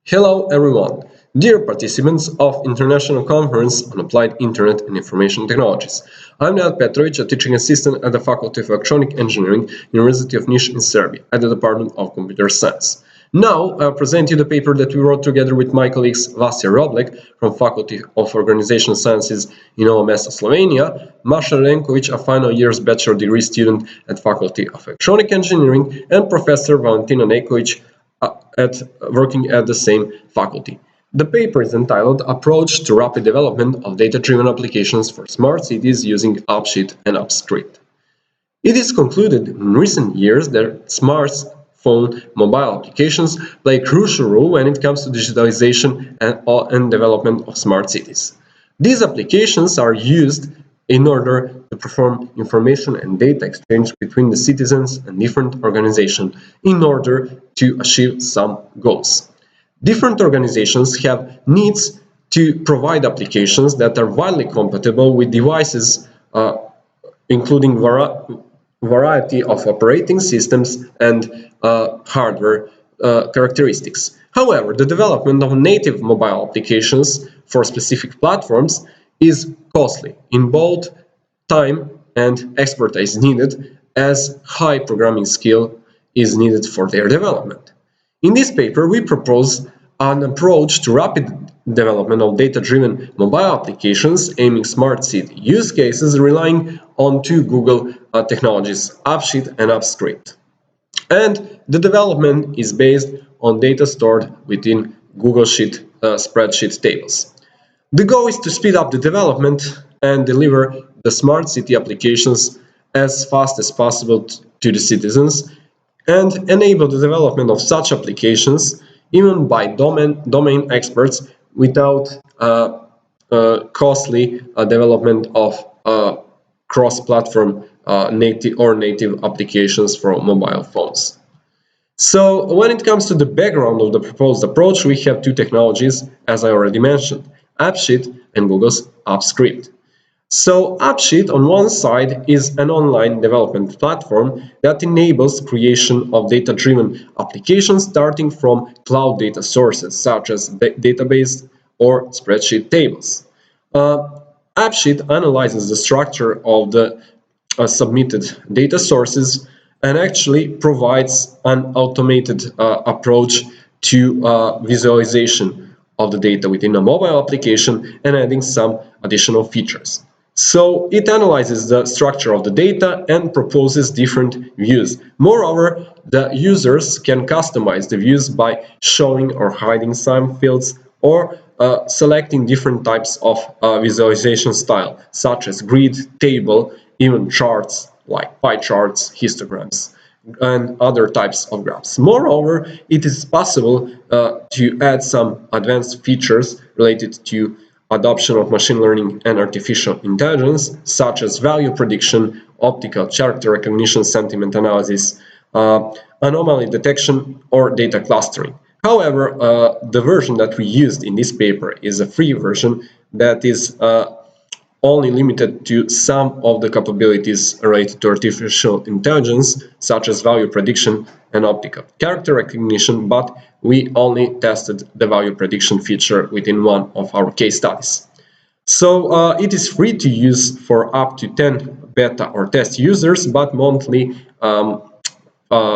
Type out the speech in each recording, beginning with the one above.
Hello everyone, dear participants of International Conference on Applied Internet and Information Technologies. I'm Nenad Petrovic, a teaching assistant at the Faculty of Electronic Engineering, University of Niš in Serbia, at the Department of Computer Science. Now, I'll present you the paper that we wrote together with my colleagues Vasja Roblek from Faculty of Organizational Sciences in OMS, Slovenia, Maša Renković, a final year's bachelor degree student at Faculty of Electronic Engineering, and Professor Valentina Neković, working at the same faculty. The paper is entitled Approach to Rapid Development of Data-Driven Applications for Smart Cities using AppSheet and AppScript. It is concluded in recent years that smartphone mobile applications play a crucial role when it comes to digitalization and development of smart cities. These applications are used in order to perform information and data exchange between the citizens and different organizations in order to achieve some goals. Different organizations have needs to provide applications that are widely compatible with devices, including variety of operating systems and hardware characteristics. However, the development of native mobile applications for specific platforms is costly in both time and expertise needed, as high programming skill is needed for their development. In this paper, we propose an approach to rapid development of data-driven mobile applications aiming smart city use cases relying on two Google technologies, AppSheet and AppScript. And the development is based on data stored within Google Sheet spreadsheet tables. The goal is to speed up the development and deliver the smart city applications as fast as possible to the citizens and enable the development of such applications even by domain experts without costly development of cross-platform native applications for mobile phones. So when it comes to the background of the proposed approach, we have two technologies, as I already mentioned, AppSheet and Google's AppScript. So AppSheet on one side is an online development platform that enables creation of data-driven applications starting from cloud data sources such as database or spreadsheet tables. AppSheet analyzes the structure of the submitted data sources and actually provides an automated approach to visualization of the data within a mobile application and adding some additional features. So it analyzes the structure of the data and proposes different views. Moreover, the users can customize the views by showing or hiding some fields or selecting different types of visualization style, such as grid, table, even charts like pie charts, histograms, and other types of graphs. Moreover, it is possible to add some advanced features related to adoption of machine learning and artificial intelligence, such as value prediction, optical character recognition, sentiment analysis, anomaly detection, or data clustering. However, the version that we used in this paper is a free version that is only limited to some of the capabilities related to artificial intelligence, such as value prediction and optical character recognition, but we only tested the value prediction feature within one of our case studies. So it is free to use for up to 10 beta or test users, but monthly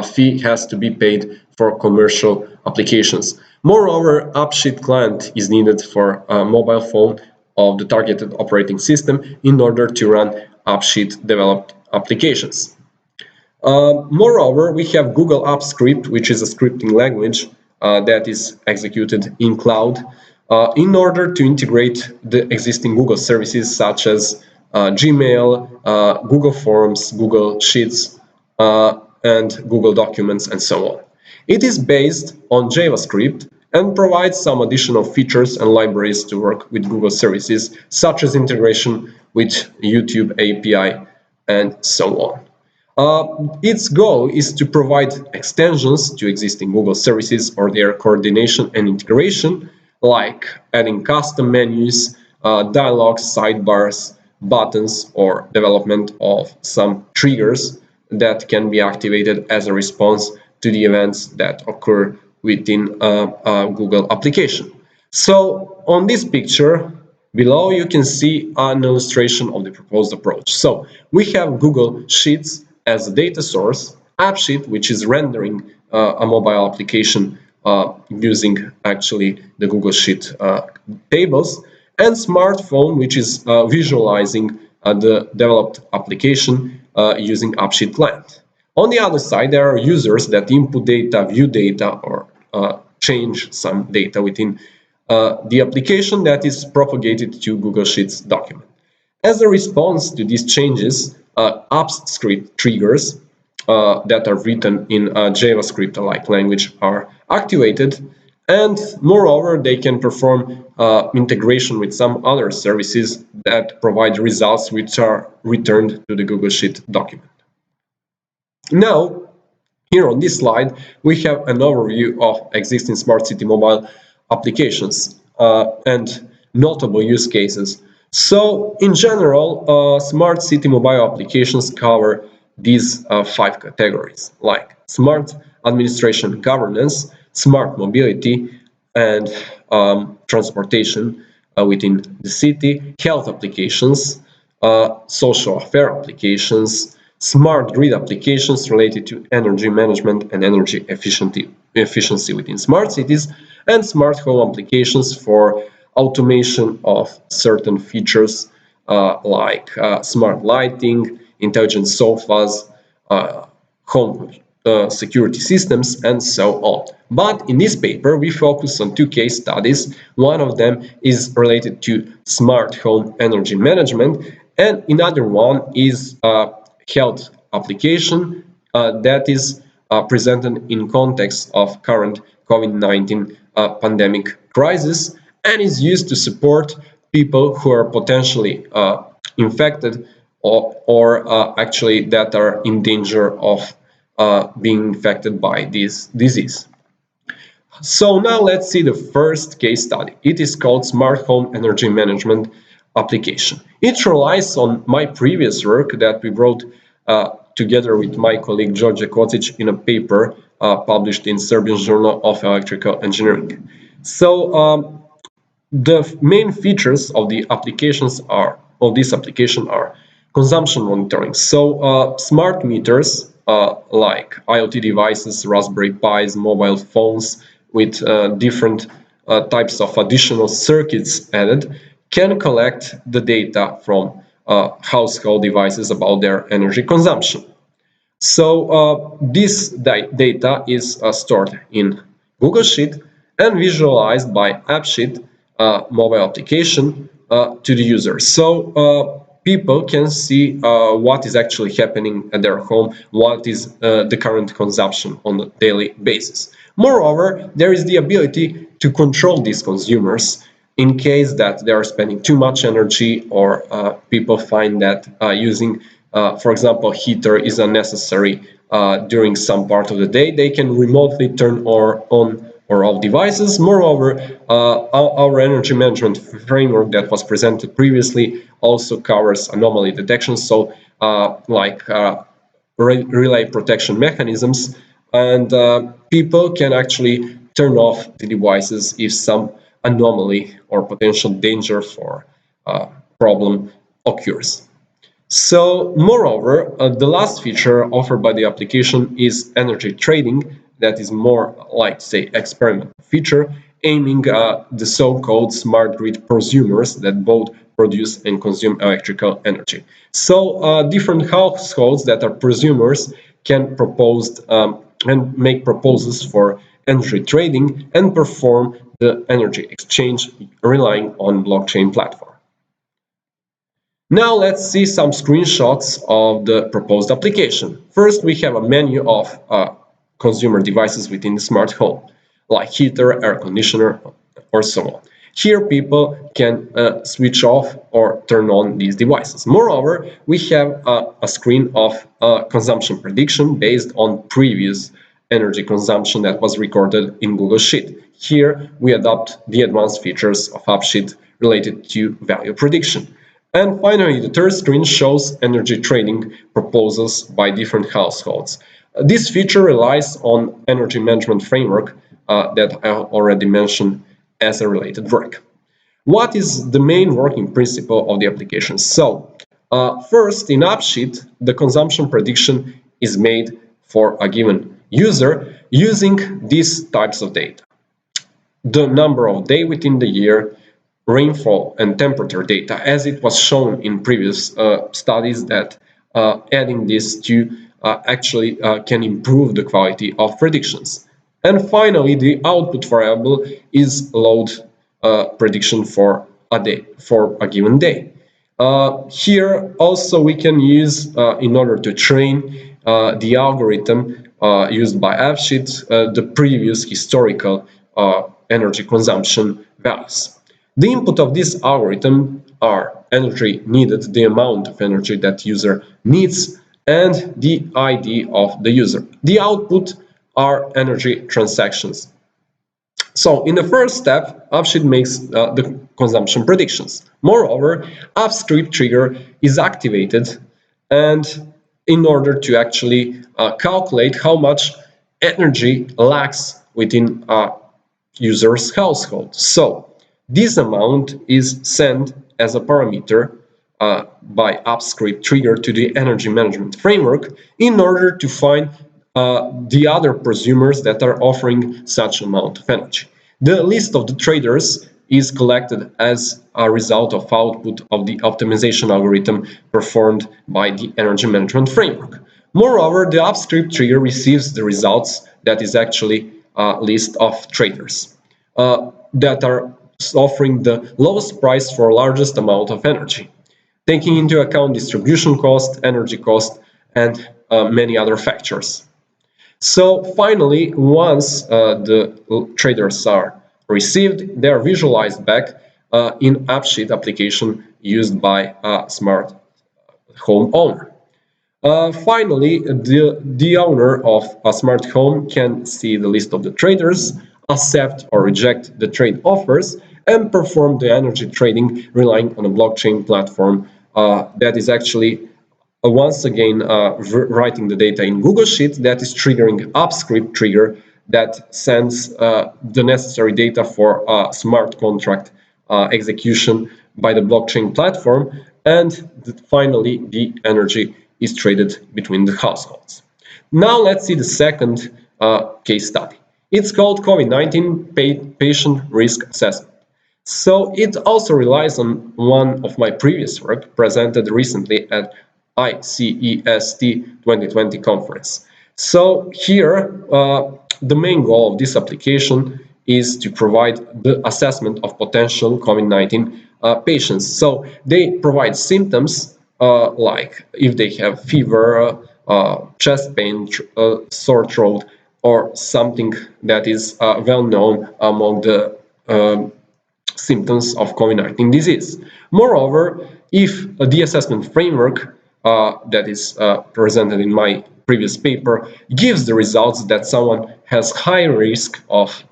fee has to be paid for commercial applications. Moreover, AppSheet client is needed for a mobile phone of the targeted operating system in order to run AppSheet developed applications. Moreover, we have Google AppScript, which is a scripting language that is executed in cloud in order to integrate the existing Google services such as Gmail, Google Forms, Google Sheets, and Google Documents, and so on. It is based on JavaScript and provides some additional features and libraries to work with Google services, such as integration with YouTube API and so on. Its goal is to provide extensions to existing Google services or their coordination and integration, like adding custom menus, dialogues, sidebars, buttons, or development of some triggers that can be activated as a response to the events that occur within a Google application. So on this picture below, you can see an illustration of the proposed approach. So we have Google Sheets as a data source, AppSheet, which is rendering a mobile application using actually the Google Sheet tables, and smartphone, which is visualizing the developed application using AppSheet client. On the other side, there are users that input data, view data, or change some data within the application that is propagated to Google Sheets document. As a response to these changes, AppScript triggers that are written in JavaScript-like language are activated, and moreover, they can perform integration with some other services that provide results which are returned to the Google Sheet document. Now, here on this slide, we have an overview of existing smart city mobile applications and notable use cases. So, in general, smart city mobile applications cover these 5 categories, like smart administration governance, smart mobility, and transportation within the city, health applications, social affair applications, smart grid applications related to energy management and energy efficiency within smart cities, and smart home applications for automation of certain features like smart lighting, intelligent sofas, home security systems, and so on. But in this paper, we focus on 2 case studies. One of them is related to smart home energy management, and another one is health application that is presented in context of current COVID-19 pandemic crisis and is used to support people who are potentially infected or actually that are in danger of being infected by this disease. So now let's see the first case study. It is called Smart Home Energy Management Application. It relies on my previous work that we wrote together with my colleague George Kocic in a paper published in Serbian Journal of Electrical Engineering. So the main features of the applications of this application are consumption monitoring. So smart meters like IoT devices, Raspberry Pis, mobile phones with different types of additional circuits added can collect the data from household devices about their energy consumption. So this data is stored in Google Sheet and visualized by AppSheet mobile application to the user. So people can see what is actually happening at their home, what is the current consumption on a daily basis. Moreover, there is the ability to control these consumers in case that they are spending too much energy or people find that using for example, heater is unnecessary during some part of the day. They can remotely turn on or off devices. Moreover, our energy management framework that was presented previously also covers anomaly detection, so like relay protection mechanisms, and people can actually turn off the devices if some anomaly or potential danger for problem occurs. So, moreover, the last feature offered by the application is energy trading, that is more like, say, experimental feature, aiming at the so-called smart grid prosumers that both produce and consume electrical energy. So, different households that are prosumers can propose and make proposals for energy trading and perform the energy exchange relying on blockchain platform. Now let's see some screenshots of the proposed application. First, we have a menu of consumer devices within the smart home, like heater, air conditioner, or so on. Here, people can switch off or turn on these devices. Moreover, we have a screen of consumption prediction based on previous energy consumption that was recorded in Google Sheet. Here, we adopt the advanced features of AppSheet related to value prediction. And finally, the third screen shows energy trading proposals by different households. This feature relies on energy management framework that I already mentioned as a related work. What is the main working principle of the application? So, first, in AppSheet, the consumption prediction is made for a given user using these types of data: the number of days within the year, rainfall, and temperature data, as it was shown in previous studies that adding this to actually can improve the quality of predictions. And finally, the output variable is load prediction for a day, for a given day. Here also we can use, in order to train the algorithm used by AppSheet, the previous historical energy consumption values. The input of this algorithm are energy needed, the amount of energy that user needs, and the ID of the user. The output are energy transactions. So in the first step, AppSheet makes the consumption predictions. Moreover, AppScript trigger is activated, and in order to actually calculate how much energy lacks within a user's household. So this amount is sent as a parameter by AppScript trigger to the energy management framework in order to find the other prosumers that are offering such amount of energy. The list of the traders is collected as a result of output of the optimization algorithm performed by the energy management framework. Moreover, the AppScript trigger receives the results that is actually a list of traders that are offering the lowest price for largest amount of energy, taking into account distribution cost, energy cost, and many other factors. So finally, once the traders are received, they are visualized back in AppSheet application used by a smart home owner. Finally, the owner of a smart home can see the list of the traders, accept or reject the trade offers, and perform the energy trading relying on a blockchain platform that is actually once again writing the data in Google Sheet that is triggering AppScript trigger that sends the necessary data for smart contract execution by the blockchain platform, and finally the energy is traded between the households. Now let's see the second case study. It's called COVID-19 patient risk assessment. So it also relies on one of my previous work presented recently at ICEST 2020 conference. So here, the main goal of this application is to provide the assessment of potential COVID-19 patients. So they provide symptoms like if they have fever, chest pain, sore throat, or something that is well known among the symptoms of COVID-19 disease. Moreover, if the assessment framework that is presented in my previous paper gives the results that someone has high risk of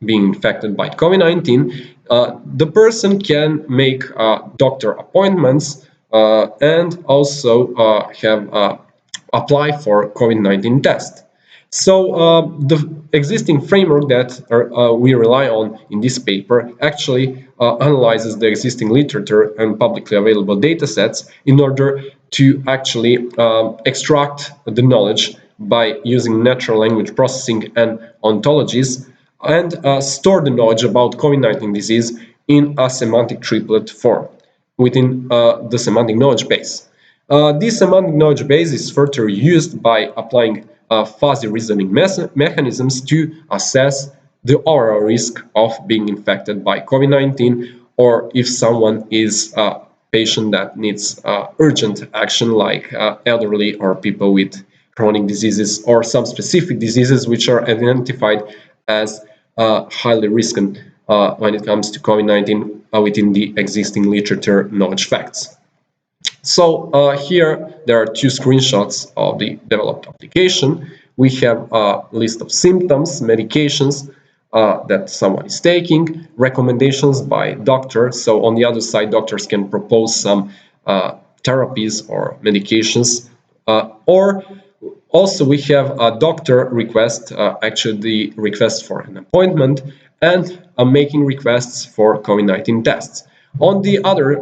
being infected by COVID-19, the person can make doctor appointments and also apply for COVID-19 test. So the existing framework that we rely on in this paper actually analyzes the existing literature and publicly available data sets in order to actually extract the knowledge by using natural language processing and ontologies, and store the knowledge about COVID-19 disease in a semantic triplet form within the semantic knowledge base. This semantic knowledge base is further used by applying fuzzy reasoning mechanisms to assess the overall risk of being infected by COVID-19, or if someone is a patient that needs urgent action, like elderly or people with chronic diseases or some specific diseases which are identified as highly risky when it comes to COVID-19 within the existing literature knowledge facts. So here there are two screenshots of the developed application. We have a list of symptoms, medications that someone is taking, recommendations by doctors. So on the other side, doctors can propose some therapies or medications, or Also, we have a doctor request, actually the request for an appointment, and making requests for COVID-19 tests. On the other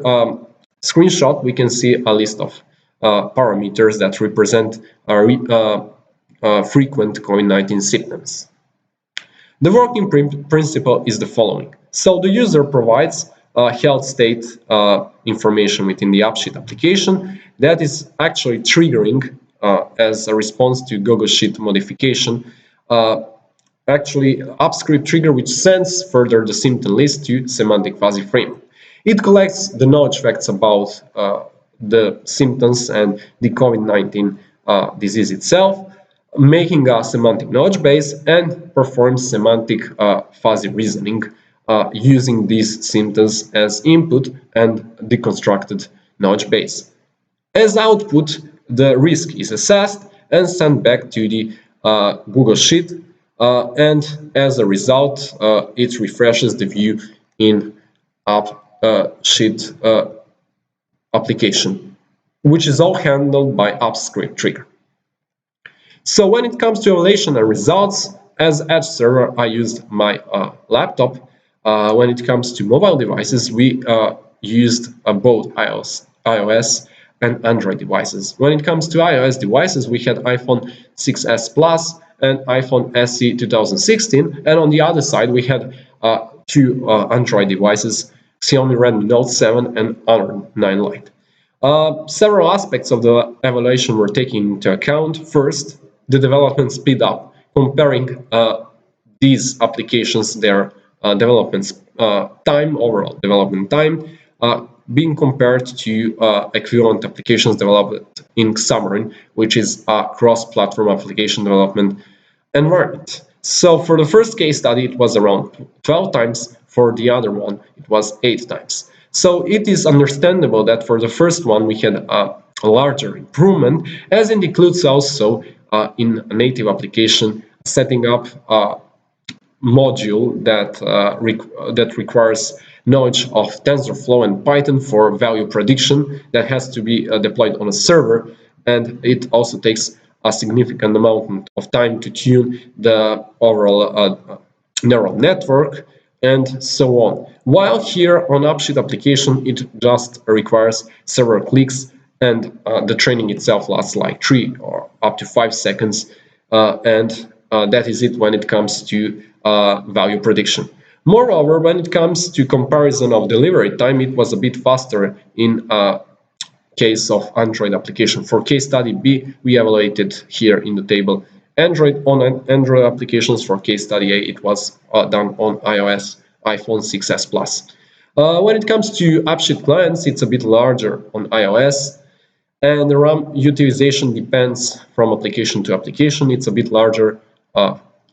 screenshot, we can see a list of parameters that represent frequent COVID-19 symptoms. The working principle is the following. So the user provides health state information within the AppSheet application that is actually triggering as a response to Google Sheet modification, actually AppScript trigger which sends further the symptom list to semantic fuzzy framework. It collects the knowledge facts about the symptoms and the COVID-19 disease itself, making a semantic knowledge base, and performs semantic fuzzy reasoning using these symptoms as input and deconstructed knowledge base. As output, the risk is assessed and sent back to the Google Sheet, and as a result, it refreshes the view in AppSheet application, which is all handled by AppScript trigger. So when it comes to evaluation and results, as Edge server, I used my laptop. When it comes to mobile devices, we used both iOS and Android devices. When it comes to iOS devices, we had iPhone 6s Plus and iPhone SE 2016, and on the other side, we had two Android devices, Xiaomi Redmi Note 7 and Honor 9 Lite. Several aspects of the evaluation were taken into account. First, the development speed up, comparing these applications, their development time, overall development time, being compared to equivalent applications developed in Xamarin, which is a cross-platform application development environment. So for the first case study, it was around 12 times. For the other one, it was 8 times. So it is understandable that for the first one, we had a larger improvement, as it includes also in a native application setting up a module that requires knowledge of TensorFlow and Python for value prediction that has to be deployed on a server, and it also takes a significant amount of time to tune the overall neural network and so on. While here on AppSheet application, it just requires several clicks, and the training itself lasts like 3 or up to 5 seconds, and that is it when it comes to value prediction. Moreover, when it comes to comparison of delivery time, it was a bit faster in case of Android application. For case study B, we evaluated here in the table Android on Android applications. For case study A, it was done on iOS iPhone 6s Plus. When it comes to AppSheet clients, it's a bit larger on iOS, and the RAM utilization depends from application to application. It's a bit larger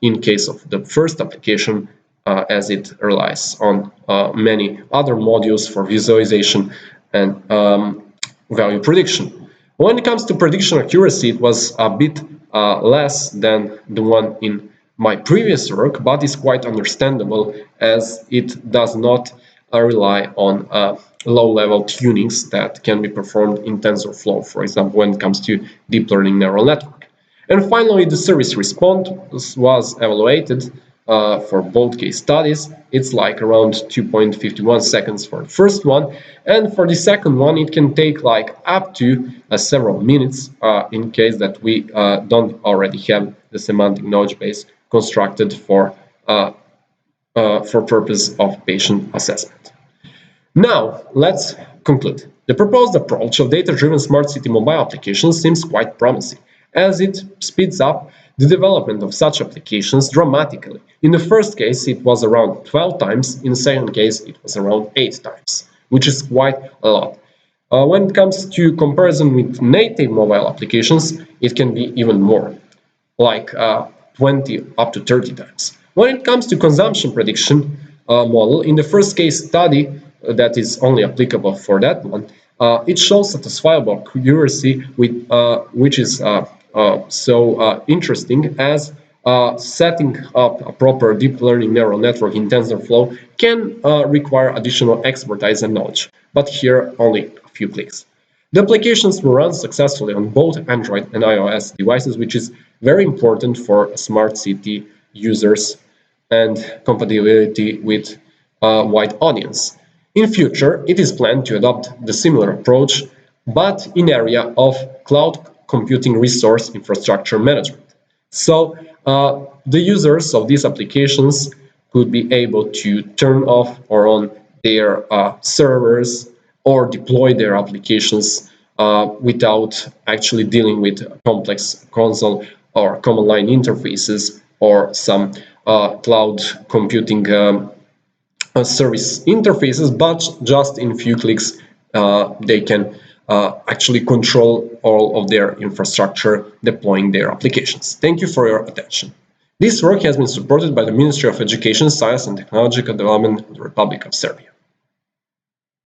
in case of the first application, as it relies on many other modules for visualization and value prediction. When it comes to prediction accuracy, it was a bit less than the one in my previous work, but it's quite understandable as it does not rely on low-level tunings that can be performed in TensorFlow, for example, when it comes to deep learning neural network. And finally, the service response was evaluated for both case studies. It's like around 2.51 seconds for the first one, and for the second one, it can take like up to several minutes in case that we don't already have the semantic knowledge base constructed for purpose of patient assessment. Now, let's conclude. The proposed approach of data-driven smart city mobile applications seems quite promising, as it speeds up the development of such applications dramatically. In the first case, it was around 12 times. In the second case, it was around 8 times, which is quite a lot. When it comes to comparison with native mobile applications, it can be even more, like 20 up to 30 times. When it comes to consumption prediction model, in the first case study that is only applicable for that one, it shows satisfiable accuracy, with, which is so interesting, as setting up a proper deep learning neural network in TensorFlow can require additional expertise and knowledge, but here only a few clicks. The applications will run successfully on both Android and iOS devices, which is very important for smart city users and compatibility with a wide audience. In future, it is planned to adopt the similar approach, but in area of cloud computing resource infrastructure management. So the users of these applications could be able to turn off or on their servers or deploy their applications without actually dealing with complex console or command line interfaces or some cloud computing service interfaces, but just in few clicks they can actually control all of their infrastructure deploying their applications. Thank you for your attention. This work has been supported by the Ministry of Education, Science and Technological Development of the Republic of Serbia.